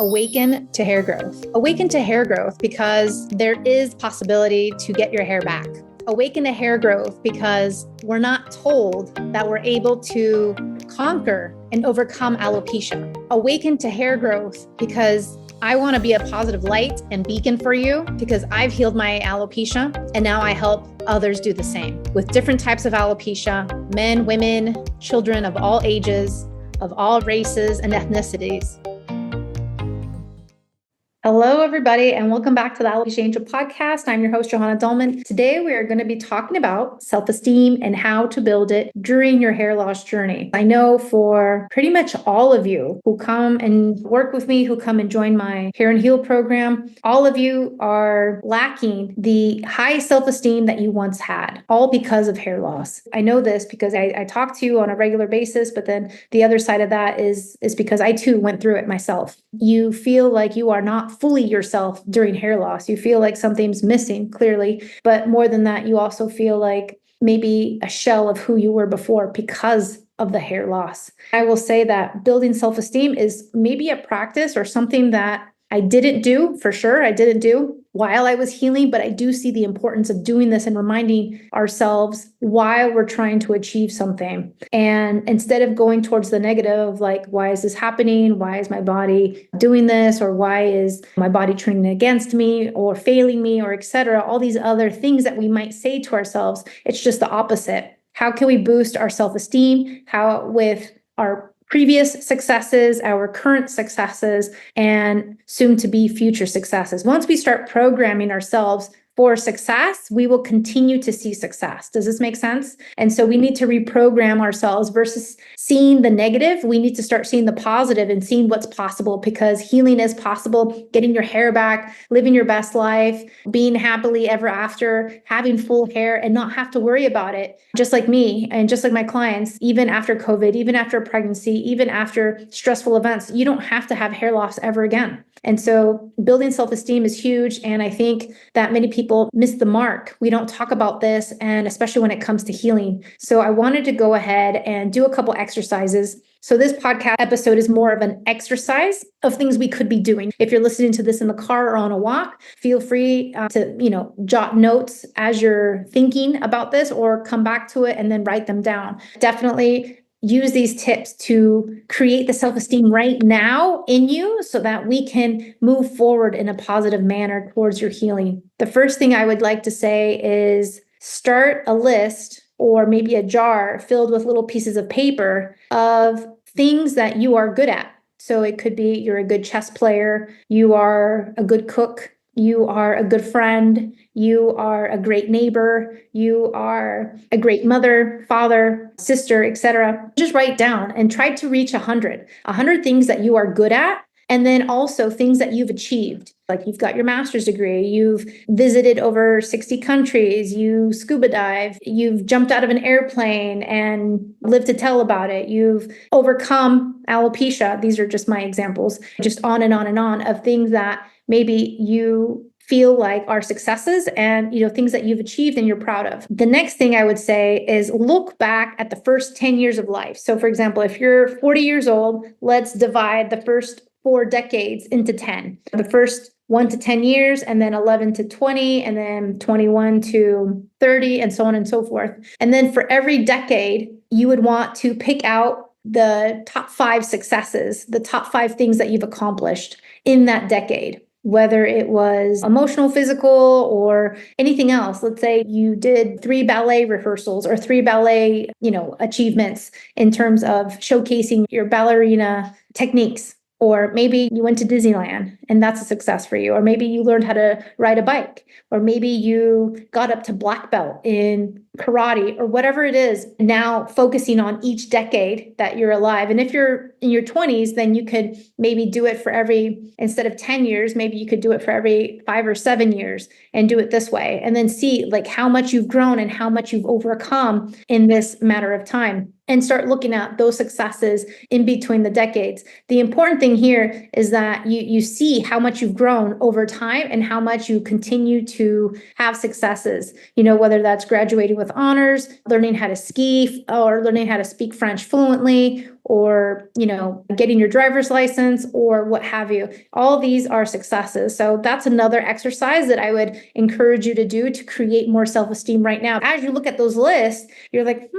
Awaken to hair growth. Awaken to hair growth because there is possibility to get your hair back. Awaken to hair growth because we're not told that we're able to conquer and overcome alopecia. Awaken to hair growth because I want to be a positive light and beacon for you because I've healed my alopecia and now I help others do the same with different types of alopecia, men, women, children of all ages, of all races and ethnicities. Hello, everybody, and welcome back to the Alopecia Angel podcast. I'm your host, Johanna Dolman. Today, we are going to be talking about self-esteem and how to build it during your hair loss journey. I know for pretty much all of you who come and work with me, who come and join my Hair and Heal program, all of you are lacking the high self-esteem that you once had, all because of hair loss. I know this because I talk to you on a regular basis, but then the other side of that is because I too went through it myself. You feel like you are not fully yourself during hair loss. You feel like something's missing, clearly. But more than that, you also feel like maybe a shell of who you were before because of the hair loss. I will say that building self-esteem is maybe a practice or something that I didn't do, for sure. I didn't do while I was healing, but I do see the importance of doing this and reminding ourselves while we're trying to achieve something. And instead of going towards the negative, like, why is this happening? Why is my body doing this? Or why is my body turning against me or failing me or etc.? All these other things that we might say to ourselves, it's just the opposite. How can we boost our self-esteem? How with our previous successes, our current successes, and soon to be future successes. Once we start programming ourselves for success, we will continue to see success. Does this make sense? And so we need to reprogram ourselves versus seeing the negative. We need to start seeing the positive and seeing what's possible because healing is possible. Getting your hair back, living your best life, being happily ever after, having full hair and not have to worry about it. Just like me and just like my clients, even after COVID, even after pregnancy, even after stressful events, you don't have to have hair loss ever again. And so building self-esteem is huge. And I think that many people miss the mark. We don't talk about this, and especially when it comes to healing. So I wanted to go ahead and do a couple exercises. So this podcast episode is more of an exercise of things we could be doing. If you're listening to this in the car or on a walk, feel free to, jot notes as you're thinking about this or come back to it and then write them down. Definitely use these tips to create the self-esteem right now in you so that we can move forward in a positive manner towards your healing. The first thing I would like to say is start a list or maybe a jar filled with little pieces of paper of things that you are good at. So it could be you're a good chess player, you are a good cook, you are a good friend, you are a great neighbor, you are a great mother, father, sister, etc. Just write down and try to reach 100 things that you are good at. And then also things that you've achieved. Like you've got your master's degree, you've visited over 60 countries, you scuba dive, you've jumped out of an airplane and lived to tell about it. You've overcome alopecia. These are just my examples, just on and on and on of things that maybe you feel like are successes and, things that you've achieved and you're proud of. The next thing I would say is look back at the first 10 years of life. So for example, if you're 40 years old, let's divide the first 4 decades into 10. The first 1 to 10 years, and then 11 to 20, and then 21 to 30, and so on and so forth. And then for every decade, you would want to pick out the top 5 successes, the top 5 things that you've accomplished in that decade. Whether it was emotional, physical, or anything else. Let's say you did 3 ballet rehearsals or 3 ballet, achievements in terms of showcasing your ballerina techniques. Or maybe you went to Disneyland and that's a success for you. Or maybe you learned how to ride a bike. Or maybe you got up to black belt in karate or whatever it is. Now focusing on each decade that you're alive. And if you're in your 20s, then you could maybe do it for instead of 10 years, maybe you could do it for every 5 or 7 years and do it this way. And then see like how much you've grown and how much you've overcome in this matter of time. And start looking at those successes in between the decades. The important thing here is that you see how much you've grown over time and how much you continue to have successes, whether that's graduating with with honors, learning how to ski, or learning how to speak French fluently, or, getting your driver's license, or what have you. All these are successes. So that's another exercise that I would encourage you to do to create more self-esteem right now. As you look at those lists, you're like,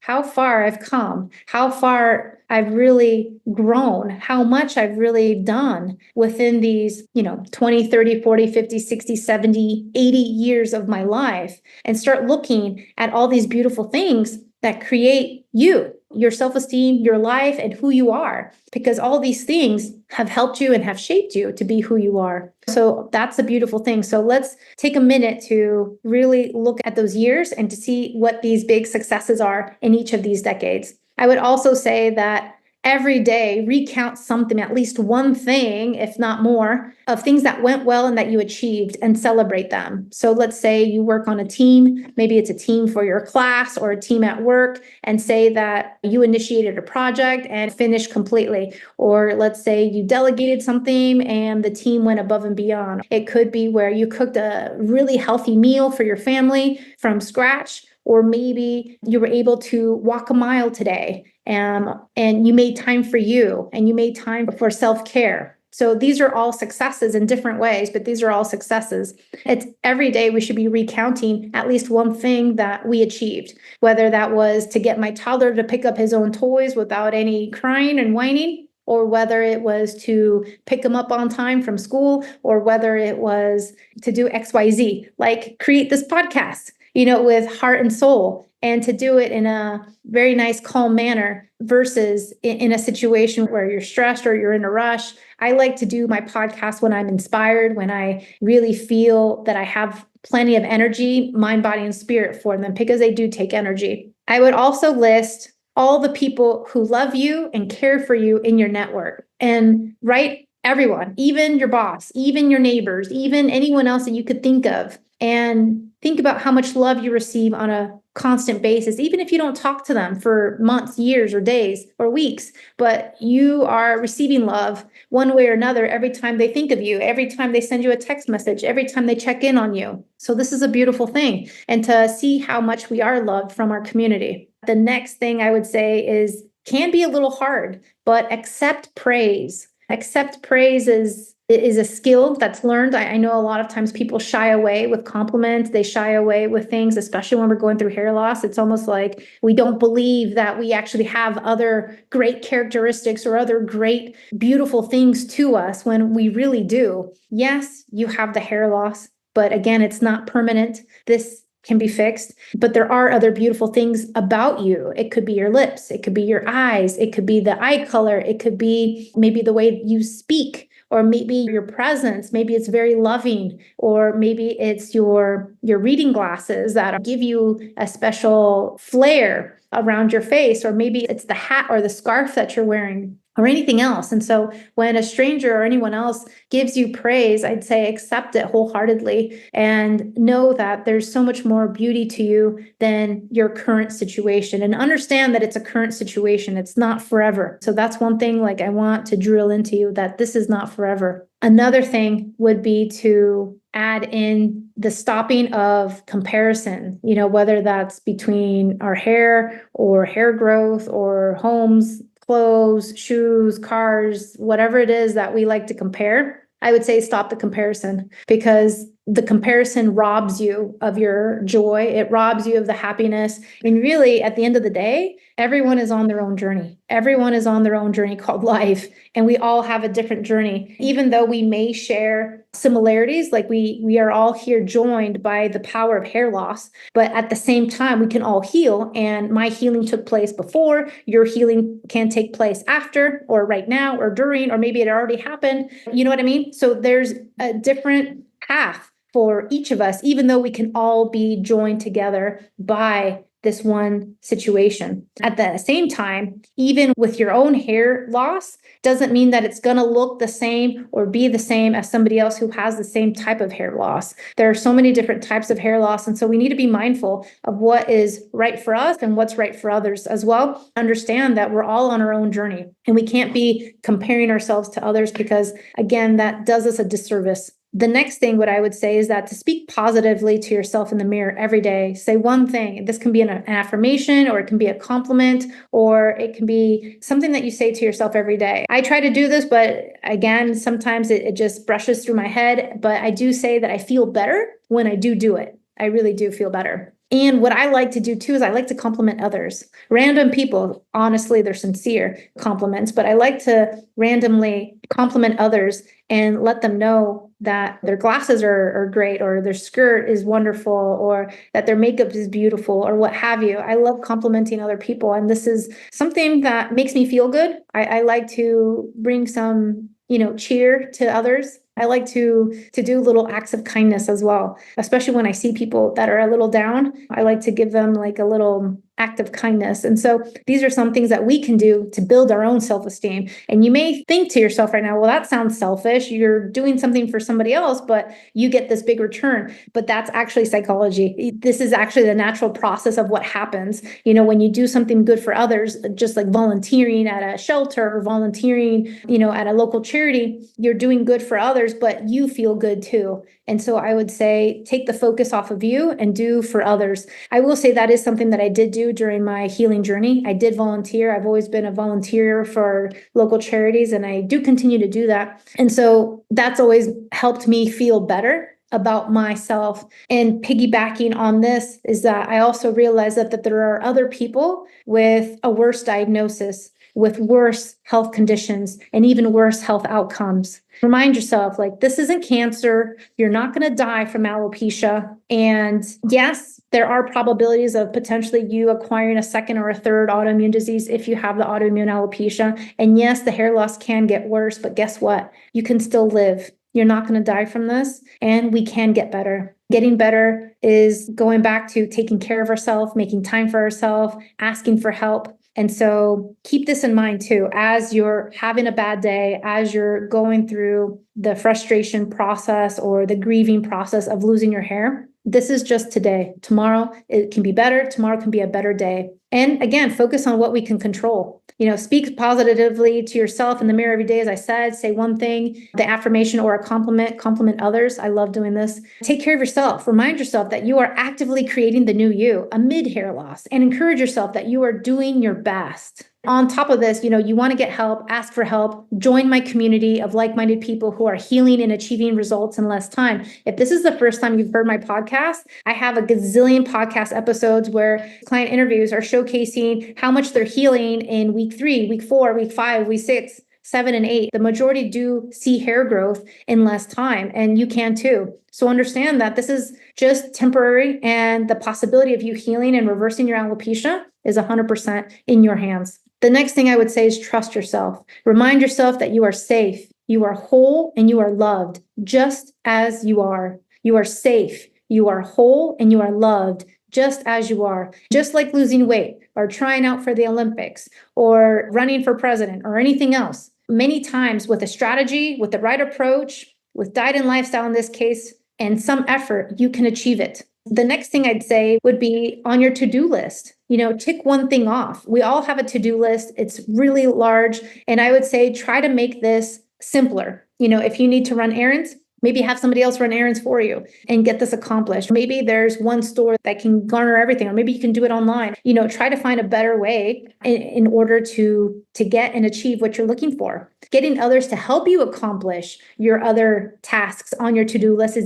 how far I've come, how far I've really grown, how much I've really done within these, 20, 30, 40, 50, 60, 70, 80 years of my life, and start looking at all these beautiful things that create you, your self-esteem, your life, and who you are, because all these things have helped you and have shaped you to be who you are. So that's a beautiful thing. So let's take a minute to really look at those years and to see what these big successes are in each of these decades. I would also say that every day, recount something, at least one thing, if not more, of things that went well and that you achieved, and celebrate them. So let's say you work on a team, maybe it's a team for your class or a team at work, and say that you initiated a project and finished completely. Or let's say you delegated something and the team went above and beyond. It could be where you cooked a really healthy meal for your family from scratch, or maybe you were able to walk a mile today, and you made time for you, and you made time for self-care. So these are all successes in different ways, but these are all successes. It's every day we should be recounting at least one thing that we achieved, whether that was to get my toddler to pick up his own toys without any crying and whining, or whether it was to pick him up on time from school, or whether it was to do XYZ, like create this podcast, with heart and soul, and to do it in a very nice, calm manner versus in a situation where you're stressed or you're in a rush. I like to do my podcast when I'm inspired, when I really feel that I have plenty of energy, mind, body, and spirit for them, because they do take energy. I would also list all the people who love you and care for you in your network, and write everyone, even your boss, even your neighbors, even anyone else that you could think of, and think about how much love you receive on a constant basis, even if you don't talk to them for months, years, or days, or weeks, but you are receiving love one way or another every time they think of you, every time they send you a text message, every time they check in on you. So this is a beautiful thing, and to see how much we are loved from our community. The next thing I would say can be a little hard, but accept praise. Accept praise is a skill that's learned. I know a lot of times people shy away with compliments. They shy away with things, especially when we're going through hair loss. It's almost like we don't believe that we actually have other great characteristics or other great, beautiful things to us, when we really do. Yes, you have the hair loss, but again, it's not permanent. This can be fixed, but there are other beautiful things about you. It could be your lips, it could be your eyes, it could be the eye color, it could be maybe the way you speak, or maybe your presence. Maybe it's very loving, or maybe it's your reading glasses that give you a special flair around your face, or maybe it's the hat or the scarf that you're wearing, or anything else. And so when a stranger or anyone else gives you praise, I'd say accept it wholeheartedly, and know that there's so much more beauty to you than your current situation, and understand that it's a current situation. It's not forever. So that's one thing, like, I want to drill into you, that this is not forever. Another thing would be to add in the stopping of comparison, whether that's between our hair or hair growth or homes, clothes, shoes, cars, whatever it is that we like to compare. I would say stop the comparison, because the comparison robs you of your joy. It robs you of the happiness. And really, at the end of the day, everyone is on their own journey. Everyone is on their own journey called life. And we all have a different journey. Even though we may share similarities, like we are all here joined by the power of hair loss, but at the same time, we can all heal. And my healing took place before, your healing can take place after, or right now, or during, or maybe it already happened. You know what I mean? So there's a different path for each of us, even though we can all be joined together by this one situation. At the same time, even with your own hair loss, doesn't mean that it's going to look the same or be the same as somebody else who has the same type of hair loss. There are so many different types of hair loss. And so we need to be mindful of what is right for us and what's right for others as well. Understand that we're all on our own journey, and we can't be comparing ourselves to others, because again, that does us a disservice. The next thing, what I would say is that to speak positively to yourself in the mirror every day, say one thing. This can be an affirmation, or it can be a compliment, or it can be something that you say to yourself every day. I try to do this, but again, sometimes it just brushes through my head. But I do say that I feel better when I do it. I really do feel better. And what I like to do too is I like to compliment others. Random people, honestly, they're sincere compliments, but I like to randomly compliment others and let them know that their glasses are great, or their skirt is wonderful, or that their makeup is beautiful, or what have you. I love complimenting other people. And this is something that makes me feel good. I like to bring some, cheer to others. I like to do little acts of kindness as well, especially when I see people that are a little down. I like to give them like a little act of kindness. And so these are some things that we can do to build our own self-esteem. And you may think to yourself right now, well, that sounds selfish. You're doing something for somebody else, but you get this big return. But that's actually psychology. This is actually the natural process of what happens. When you do something good for others, just like volunteering at a shelter or volunteering, at a local charity, you're doing good for others, but you feel good too. And so I would say, take the focus off of you and do for others. I will say that is something that I did do during my healing journey. I did volunteer. I've always been a volunteer for local charities, and I do continue to do that. And so that's always helped me feel better about myself. And piggybacking on this is that I also realized that there are other people with a worse diagnosis, with worse health conditions, and even worse health outcomes. Remind yourself, like, this isn't cancer. You're not going to die from alopecia. And yes, there are probabilities of potentially you acquiring a second or a third autoimmune disease if you have the autoimmune alopecia. And yes, the hair loss can get worse, but guess what? You can still live. You're not going to die from this, and we can get better. Getting better is going back to taking care of ourselves, making time for ourselves, asking for help. And so keep this in mind too, as you're having a bad day, as you're going through the frustration process or the grieving process of losing your hair. This is just today. Tomorrow, it can be better. Tomorrow can be a better day. And again, focus on what we can control. Speak positively to yourself in the mirror every day. As I said, say one thing, the affirmation or a compliment others. I love doing this. Take care of yourself. Remind yourself that you are actively creating the new you amid hair loss, and encourage yourself that you are doing your best. On top of this, you want to get help, ask for help, join my community of like-minded people who are healing and achieving results in less time. If this is the first time you've heard my podcast, I have a gazillion podcast episodes where client interviews are showcasing how much they're healing in week 3, week 4, week 5, week 6, 7, and 8. The majority do see hair growth in less time, and you can too. So understand that this is just temporary, and the possibility of you healing and reversing your alopecia is 100% in your hands. The next thing I would say is trust yourself. Remind yourself that you are safe, you are whole, and you are loved just as you are. You are safe, you are whole, and you are loved just as you are. Just like losing weight or trying out for the Olympics or running for president or anything else. Many times with a strategy, with the right approach, with diet and lifestyle in this case, and some effort, you can achieve it. The next thing I'd say would be on your to-do list. Tick one thing off. We all have a to-do list. It's really large. And I would say try to make this simpler. If you need to run errands, maybe have somebody else run errands for you and get this accomplished. Maybe there's one store that can garner everything, or maybe you can do it online. Try to find a better way in order to get and achieve what you're looking for. Getting others to help you accomplish your other tasks on your to-do list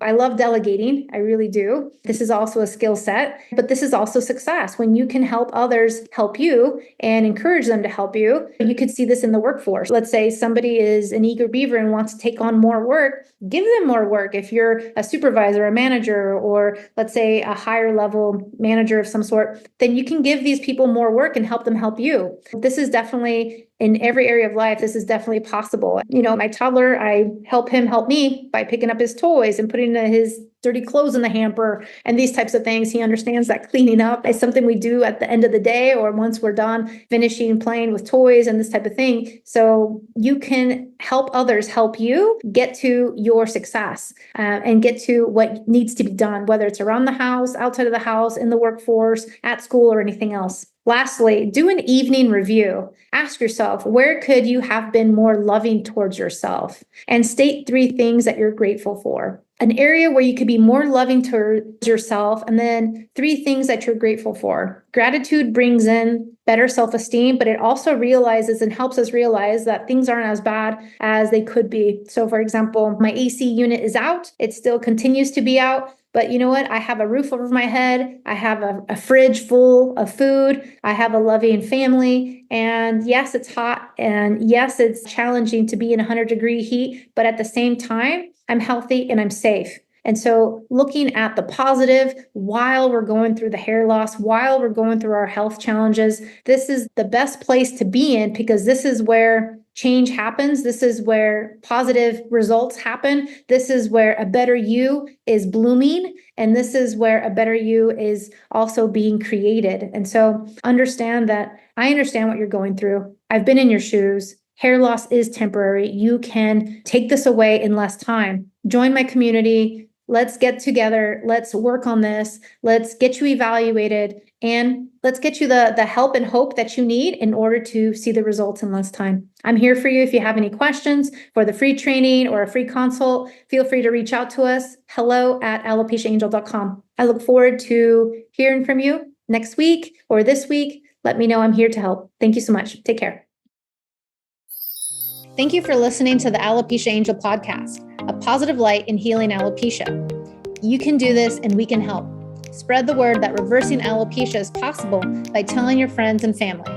I love delegating. I really do. This is also a skill set, but this is also success. When you can help others help you and encourage them to help you, you could see this in the workforce. Let's say somebody is an eager beaver and wants to take on more work. Give them more work. If you're a supervisor, a manager, or let's say a higher level manager of some sort, then you can give these people more work and help them help you. This is definitely in every area of life. This is definitely possible. My toddler, I help him help me by picking up his toys and putting his dirty clothes in the hamper and these types of things. He understands that cleaning up is something we do at the end of the day, or once we're done finishing playing with toys and this type of thing. So you can help others help you get to your success and get to what needs to be done, whether it's around the house, outside of the house, in the workforce, at school, or anything else. Lastly, do an evening review. Ask yourself, where could you have been more loving towards yourself? And state 3 things that you're grateful for. An area where you could be more loving towards yourself, and then 3 things that you're grateful for. Gratitude brings in better self-esteem, but it also realizes and helps us realize that things aren't as bad as they could be. So for example, my AC unit is out. It still continues to be out. But you know what? I have a roof over my head. I have a fridge full of food. I have a loving family. And yes, it's hot. And yes, it's challenging to be in 100-degree heat. But at the same time, I'm healthy and I'm safe. And so looking at the positive while we're going through the hair loss, while we're going through our health challenges, this is the best place to be in, because this is where change happens. This is where positive results happen. This is where a better you is blooming. And this is where a better you is also being created. And so understand that I understand what you're going through. I've been in your shoes. Hair loss is temporary. You can take this away in less time. Join my community. Let's get together. Let's work on this. Let's get you evaluated, and let's get you the help and hope that you need in order to see the results in less time. I'm here for you. If you have any questions for the free training or a free consult, feel free to reach out to us. hello@alopeciaangel.com. I look forward to hearing from you next week or this week. Let me know. I'm here to help. Thank you so much. Take care. Thank you for listening to the Alopecia Angel podcast, a positive light in healing alopecia. You can do this and we can help. Spread the word that reversing alopecia is possible by telling your friends and family.